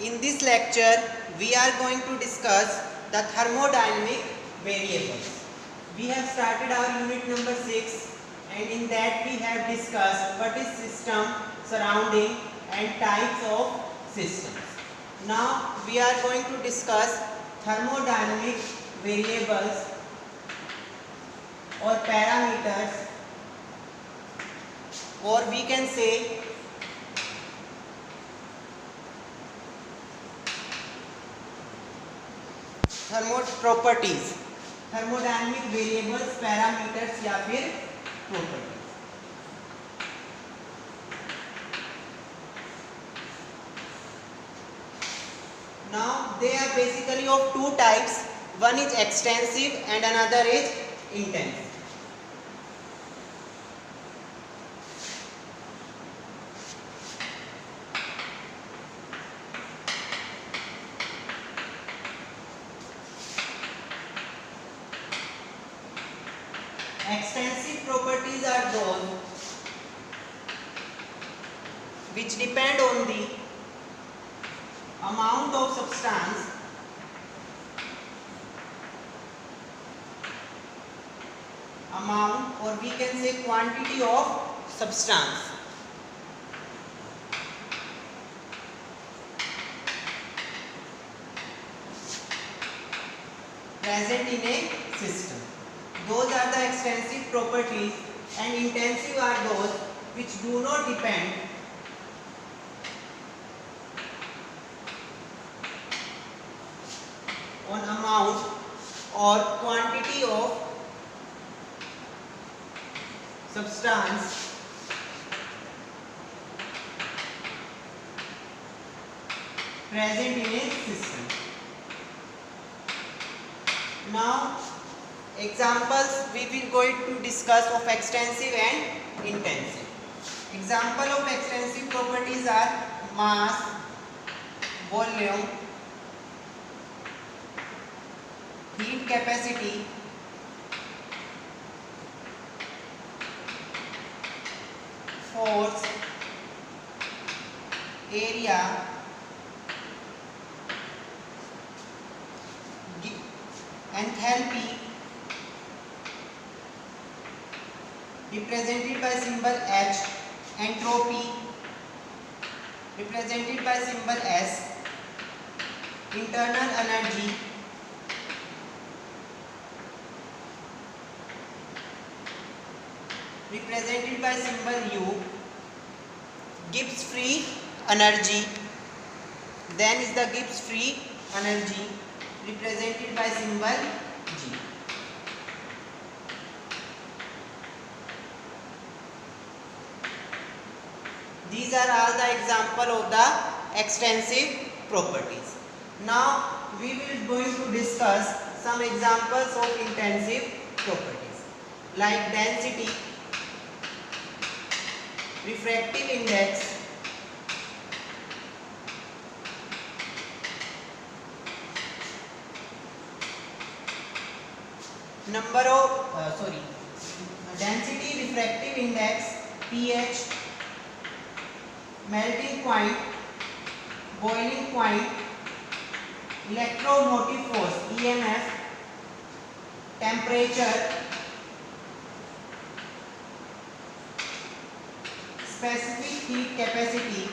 In this lecture, we are going to discuss the thermodynamic variables. We have started our unit number 6, and in that we have discussed what is system, surrounding and types of systems. Now we are going to discuss thermodynamic variables or parameters, or we can say properties, thermodynamic variables, parameters या फिर properties. Now they are basically of two types. One is extensive and another is intensive. Extensive properties are those which depend on the amount of substance or we can say quantity of substance present in a system. Those are the extensive properties, and intensive are those which do not depend on amount or quantity of substance present in a system. Now examples we will going to discuss of extensive and intensive. Example of extensive properties are mass, volume, heat capacity, force, area, enthalpy represented by symbol H, entropy represented by symbol S, internal energy represented by symbol U, Gibbs free energy, then is the Gibbs free energy represented by symbol G. These are all the example of the extensive properties. Now we will going to discuss some examples of intensive properties like density, refractive index, density, refractive index, pH, melting point, boiling point, electromotive force EMF, temperature, specific heat capacity,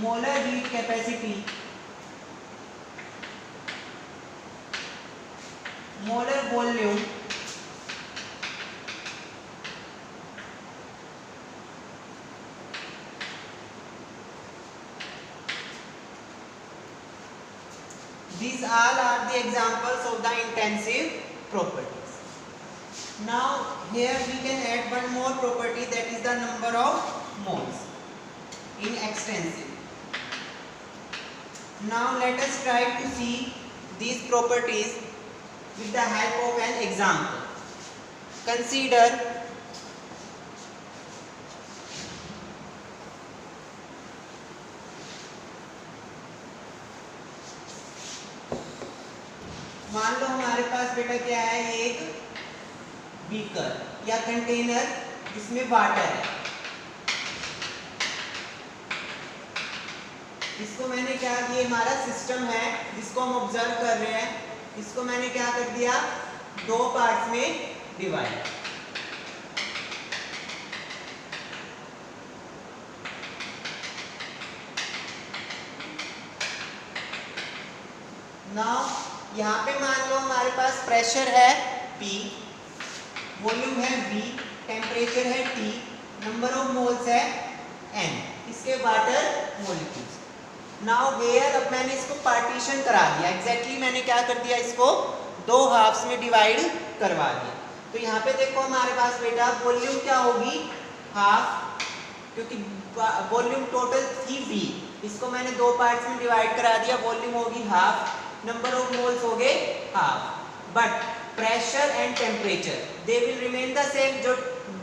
molar heat capacity, molar volume, these all are the examples of the intensive properties. Now here we can add one more property, that is the number of moles in extensive. Now let us try to see these properties with the help of an example. Consider मान लो हमारे पास बेटा क्या है, ये एक beaker या container जिसमें water है, इसको मैंने क्या, ये हमारा सिस्टम है जिसको हम ऑब्जर्व कर रहे हैं, इसको मैंने क्या कर दिया, दो पार्ट्स में डिवाइड। नाउ यहाँ पे मान लो हमारे पास प्रेशर है P, वॉल्यूम है V, टेम्परेचर है T, नंबर ऑफ मोल्स है N, इसके वाटर मॉलिक्यूल्स। नाउ वेयर, अब मैंने इसको पार्टीशन करा दिया, एग्जैक्टली मैंने क्या कर दिया, इसको दो हाफ्स में डिवाइड करवा दिया। तो यहाँ पे देखो हमारे पास बेटा वॉल्यूम क्या होगी, हाफ, क्योंकि वॉल्यूम टोटल थी V, इसको मैंने दो पार्ट्स में डिवाइड करा दिया, वॉल्यूम होगी हाफ, नंबर ऑफ मोल्स हो गए half, but pressure and temperature they will remain the same. जो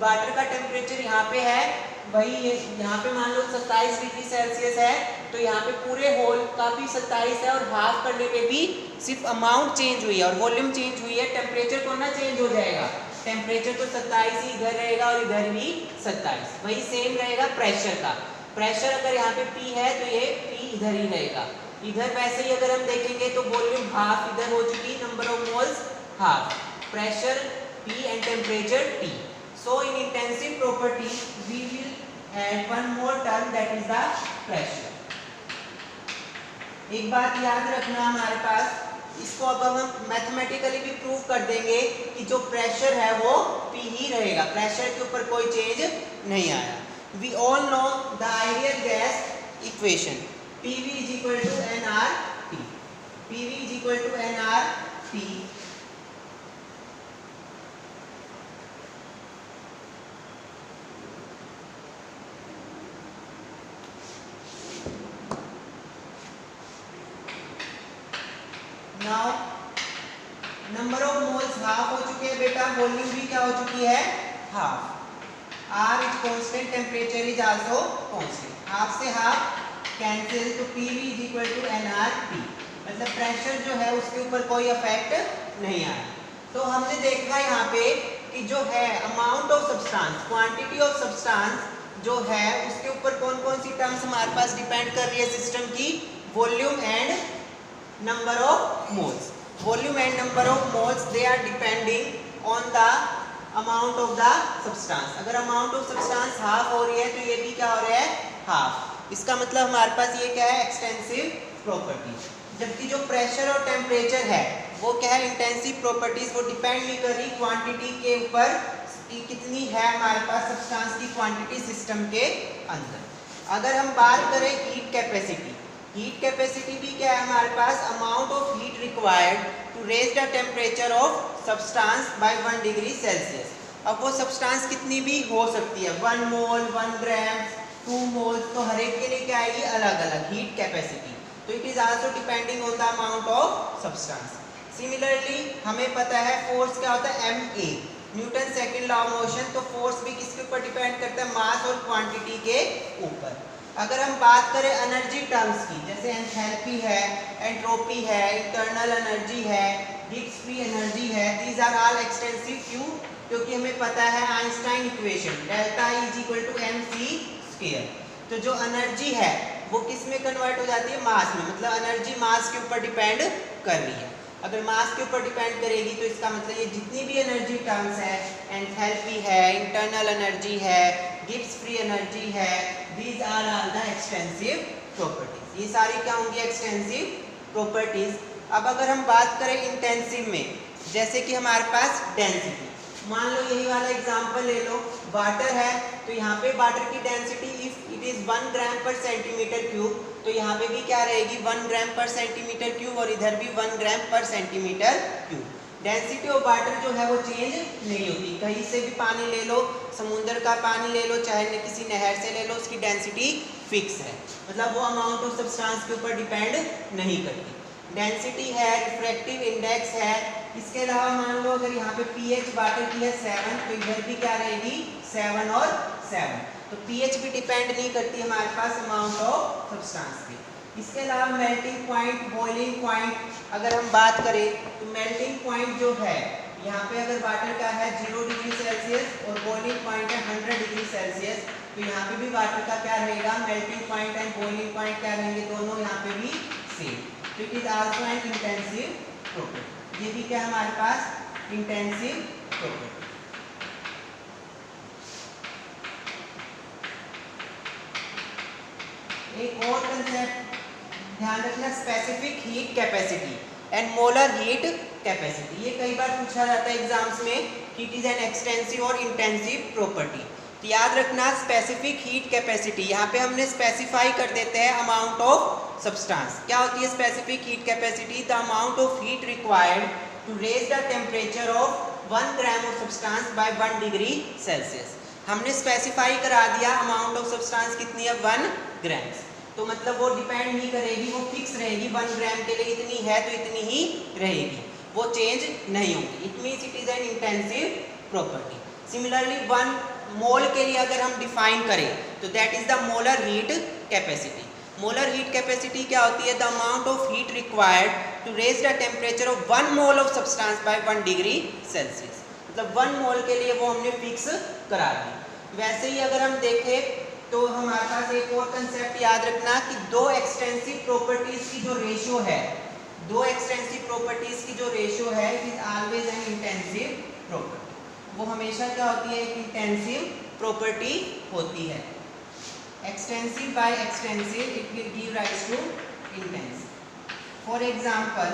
वाटर का टेम्परेचर यहाँ पे है वही यहाँ पे मान लो 27 डिग्री सेल्सियस है, तो यहाँ पे पूरे होल का भी 27 है, और हाफ करने पे भी सिर्फ अमाउंट चेंज हुई है और वॉल्यूम चेंज हुई है, टेम्परेचर को ना चेंज हो जाएगा, टेम्परेचर तो 27 ही इधर रहेगा और इधर भी 27, वही सेम रहेगा प्रेशर का। प्रेशर अगर यहाँ पे P है तो ये P इधर ही रहेगा, इधर वैसे ही अगर हम देखेंगे तो वॉल्यूम हाफ इधर हो चुकी, number of moles half, pressure P and temperature T। So in intensive property we will add one more term, that is the pressure। एक बात याद रखना हमारे पास, इसको अब हम मैथमेटिकली भी प्रूव कर देंगे कि जो प्रेशर है वो P ही रहेगा, प्रेशर के ऊपर कोई चेंज नहीं आया। We all know the ideal gas equation, PV is equal to nRT, PV is equal to nRT। Now number of moles half हो चुके हैं बेटा, वॉल्यूम भी क्या हो चुकी है, half, R is constant, temperature is also constant, half से हाफ कैंसिल, तो PV is equal to nRT, मतलब प्रेशर जो है उसके ऊपर कोई इफेक्ट नहीं आया। तो हमने देखा यहाँ पे कि जो है amount of substance, quantity of substance जो है उसके ऊपर कौन कौन सी टर्म्स हमारे पास डिपेंड कर रही है सिस्टम की, volume and number of moles, volume and number of moles they are depending on the amount of the substance। अगर amount of substance हाफ हो रही है तो ये भी क्या हो रहा है, हाफ, इसका मतलब हमारे पास ये क्या है, एक्सटेंसिव प्रॉपर्टी। जबकि जो प्रेशर और टेम्परेचर है वो क्या है, इंटेंसिव प्रॉपर्टीज, वो डिपेंड नहीं कर रही क्वांटिटी के ऊपर कितनी है हमारे पास सब्सटेंस की क्वांटिटी सिस्टम के अंदर। अगर हम बात करें हीट कैपेसिटी, हीट कैपेसिटी भी क्या है हमारे पास, amount of heat required to raise the temperature of substance by 1 degree Celsius. अब वो सब्सटेंस कितनी भी हो सकती है, 1 मोल, 1 ग्राम, 2 मोल, तो हर एक के लिए क्या आएगी, अलग अलग हीट कैपेसिटी। तो it is also depending on the amount of substance. Similarly हमें पता है फोर्स क्या होता है, ma, Newton second law of motion, तो फोर्स भी किसके ऊपर डिपेंड करता है, मास और क्वांटिटी के ऊपर। अगर हम बात करें एनर्जी टर्म्स की, जैसे एंथैल्पी है, एंट्रोपी है, इंटरनल एनर्जी है, गिब्स फ्री एनर्जी है, दीज आर ऑल एक्सटेंसिव। क्यों, क्योंकि हमें पता है Einstein equation, delta is equal to mc square. तो जो एनर्जी है वो किस में कन्वर्ट हो जाती है, मास में, मतलब एनर्जी मास के ऊपर डिपेंड कर रही है। अगर मास के ऊपर डिपेंड करेगी तो इसका मतलब ये जितनी भी एनर्जी टर्म्स है, एंथैल्पी है, इंटरनल एनर्जी है, गिब्स फ्री एनर्जी है, these are all the extensive properties, ये सारी क्या होंगी, एक्सटेंसिव प्रॉपर्टीज। अब अगर हम बात करें इंटेंसिव में, जैसे कि हमारे पास डेंसिटी, मान लो यही वाला एग्जांपल ले लो, वाटर है, तो यहाँ पे वाटर की डेंसिटी इफ इट इज 1 ग्राम पर सेंटीमीटर क्यूब, तो यहाँ पे भी क्या रहेगी, 1 ग्राम पर सेंटीमीटर क्यूब, और इधर भी 1 ग्राम पर centimetre cube. Density of water जो है वो चेंज नहीं होती, कहीं से भी पानी ले लो, समुद्र का पानी ले लो, चाहे किसी नहर से ले लो, उसकी डेंसिटी फिक्स है, मतलब वो अमाउंट ऑफ सब्सटेंस के ऊपर डिपेंड नहीं करती। डेंसिटी है, रिफ्रैक्टिव इंडेक्स है, इसके अलावा मान लो अगर यहाँ पे pH वाटर की है 7, तो इधर भी क्या रहेगी, 7 और 7, तो pH भी डिपेंड नहीं करती हमारे पास अमाउंट ऑफ सब्सटेंस पे। इसके अलावा मेल्टिंग पॉइंट, बॉइलिंग पॉइंट, अगर हम बात करें तो मेल्टिंग पॉइंट जो है यहाँ पे अगर वाटर का है 0 डिग्री सेल्सियस और बॉइलिंग पॉइंट है 100 डिग्री सेल्सियस, तो यहाँ पे भी वाटर का क्या रहेगा, melting point and boiling point क्या रहेंगे, दोनों यहाँ पे भी सेम। तो it is also an intensive property, ये भी क्या हमारे पास इंटेंसिव प्रॉपर्टी। एक और कंसेप्ट ध्यान रखना, specific heat capacity and molar heat capacity. ये कई बार पूछा जाता है एग्जाम्स में कि इट इज एन एक्सटेंसिव और इंटेंसिव प्रॉपर्टी। तो याद रखना स्पेसिफिक हीट कैपेसिटी, यहाँ पे हमने स्पेसिफाई कर देते हैं अमाउंट ऑफ सब्सटेंस। क्या होती है specific heat capacity, the amount of heat required to raise the temperature of 1 gram of substance by 1 degree Celsius. हमने स्पेसिफाई करा दिया अमाउंट ऑफ सब्सटेंस कितनी है, 1 ग्राम। तो मतलब वो डिपेंड नहीं करेगी, वो फिक्स रहेगी, 1 ग्राम के लिए इतनी है तो इतनी ही रहेगी, वो चेंज नहीं होगी। It means it is an intensive property. Similarly 1 mole के लिए अगर हम डिफाइन करें तो that is the molar heat capacity. Molar heat capacity क्या होती है, the amount of heat required to raise the temperature of 1 mole of substance by 1 degree Celsius. मतलब 1 मोल के लिए वो हमने फिक्स करा दी। वैसे ही अगर हम देखें तो हमारे पास एक और कंसेप्ट याद रखना कि दो एक्सटेंसिव प्रॉपर्टीज की जो रेशियो है, दो एक्सटेंसिव प्रॉपर्टीज की जो रेशियो है it is always an intensive property. वो हमेशा क्या होती है, एक इंटेंसिव प्रॉपर्टी होती है। Extensive by extensive it will give rise to intensive. For example,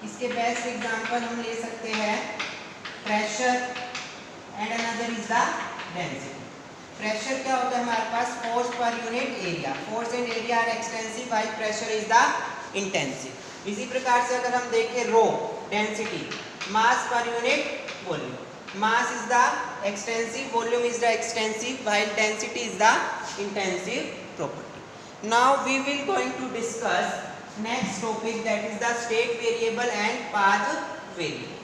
इसके बेस्ट एग्जांपल हम ले सकते हैं pressure and another is the density. Pressure क्या होता है हमारे पास, फोर्स पर unit area. Force and area are extensive while pressure is the intensive. इसी प्रकार से अगर हम देखें रो, density, mass per unit volume. Mass is the extensive, volume is the extensive, while density is the intensive property. Now we will going to discuss next topic that is the state variable and path variable.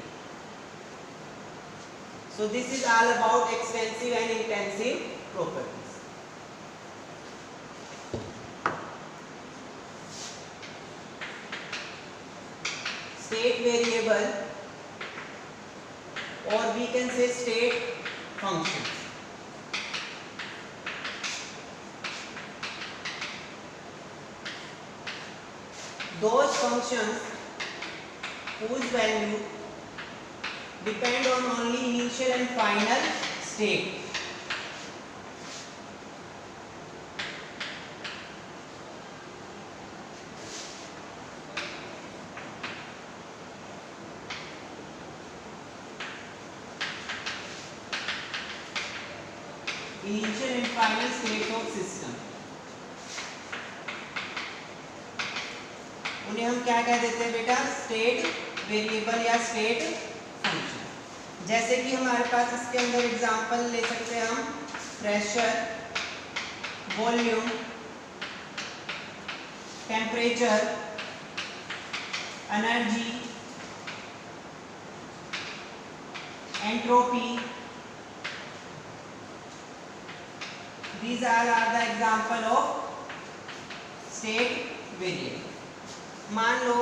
So this is all about extensive and intensive properties. State variable or we can say state functions. Those functions whose value depend on only initial and final state. Initial and final state of system. उन्हें हम क्या कह देते हैं बेटा, state variable या state function. जैसे कि हमारे पास इसके अंदर एग्जांपल ले सकते हैं हम pressure, volume, temperature, energy, entropy. These all are the example of state variable. मान लो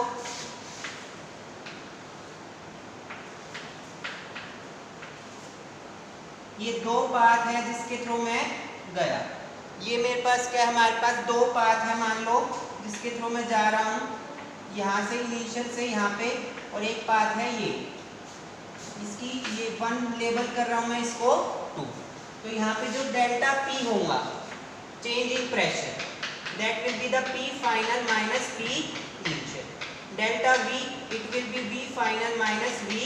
ये दो पाथ है जिसके थ्रू मैं गया, ये मेरे पास क्या है, हमारे पास दो पाथ है मान लो जिसके थ्रू मैं जा रहा हूँ, यहाँ से इनिशियल से यहाँ पे, और एक पाथ है ये, इसकी ये 1 लेबल कर रहा हूँ मैं, इसको 2। तो यहाँ पे जो डेल्टा P होगा, change in pressure, that will be the P final minus P initial. Delta V it will be V final minus V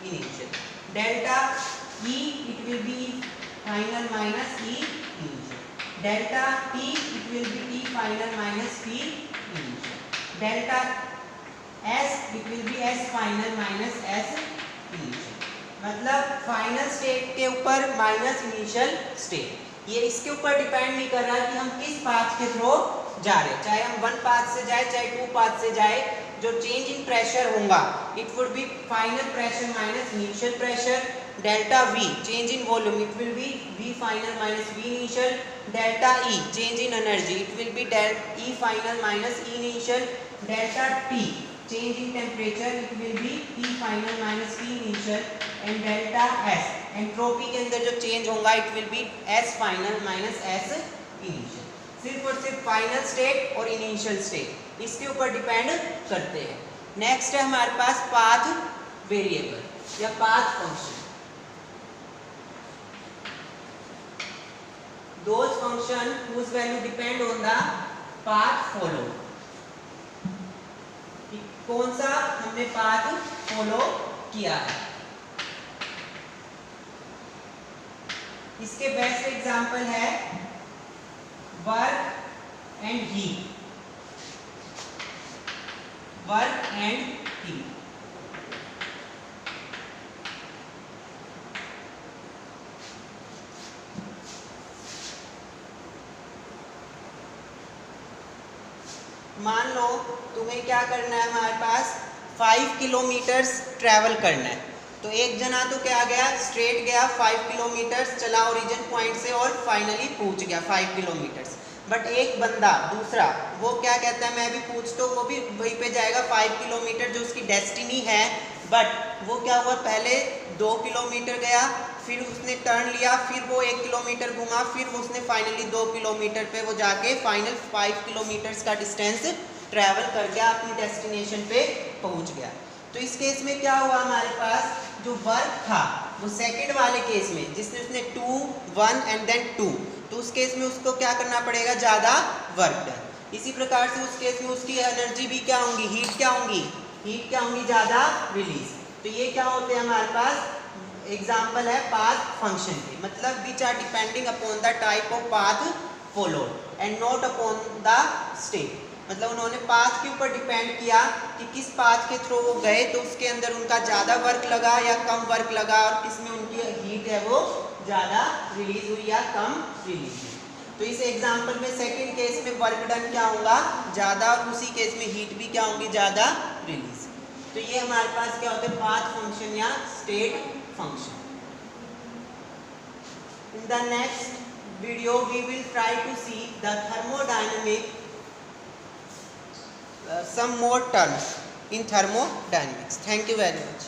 initial. Delta E it will be final minus E initial. Delta T it will be T final minus T initial. Delta S it will be S final minus S initial. मतलब final state के ऊपर minus initial state, ये इसके ऊपर depend नहीं कर रहा कि हम किस पाथ के थ्रू जा रहे हैं, चाहे हम 1 पाथ से जाए चाहे 2 पाथ से जाए, जो चेंज इन प्रेशर होगा it would be final pressure minus initial pressure. Delta V change in volume it will be V final minus V initial. Delta E change in energy it will be del E final minus E initial. Delta T change in temperature it will be T final minus T initial and delta S. Entropy के अंदर जो change होगा it will be S final minus S initial. सिर्फ और सिर्फ final state और initial state इसके ऊपर डिपेंड करते हैं. नेक्स्ट है हमारे पास पाथ वेरिएबल या path function. Those function whose value depend on the path followed. कौन सा हमने पाथ फॉलो किया है. इसके बेस्ट एग्जांपल है work and heat. Work and heat. मान लो तुम्हें क्या करना है, हमारे पास 5 किलोमीटर्स ट्रैवल करना है. तो एक जना तो क्या गया, स्ट्रेट गया 5 किलोमीटर्स चला ओरिजिन पॉइंट से और फाइनली पहुंच गया 5 किलोमीटर्स. बट एक बंदा दूसरा वो क्या कहता है, मैं भी पूछ तो वो भी वहीं पे जाएगा 5 किलोमीटर जो उसकी डेस्टिनी है. बट वो क्या हुआ, पहले 2 किलोमीटर गया, फिर उसने टर्न लिया, फिर वो 1 किलोमीटर घुमा, फिर वो उसने फाइनली 2 किलोमीटर पे वो जाके फाइनल 5 किलोमीटर्स का डिस्टेंस ट्रैवल कर गया, अपनी डेस्टिनेशन पे पहुंच गया. तो इस केस में क्या हुआ, हमारे पास जो वर्क था वो सेकंड वाले केस में जिसने उसने 2 1 एंड देन 2, तो उस केस में उसको क्या करना पड़ेगा, ज़्यादा वर्क डन. इसी प्रकार से उस केस में उसकी एनर्जी भी क्या होंगी, हीट क्या होंगी, ज़्यादा रिलीज. तो ये क्या होते हैं हमारे पास एग्जाम्पल है पाथ फंक्शन के. मतलब which are depending upon the type of path followed and not upon the state. मतलब उन्होंने पाथ के ऊपर डिपेंड किया कि किस पाथ के थ्रू वो गए, तो उसके अंदर उनका ज़्यादा वर्क लगा या कम वर्क लगा, और किसमें उनकी हीट है वो ज़्यादा रिलीज हुई या कम रिलीज हुई. तो इस एग्जाम्पल में सेकेंड केस में वर्क डन क्या होगा, ज़्यादा, और उसी केस में हीट भी क्या होंगी, ज़्यादा रिलीज. तो ये हमारे पास क्या होते हैं, पाथ फंक्शन या state function. In the next video we will try to see the thermodynamic some more terms in thermodynamics. Thank you very much.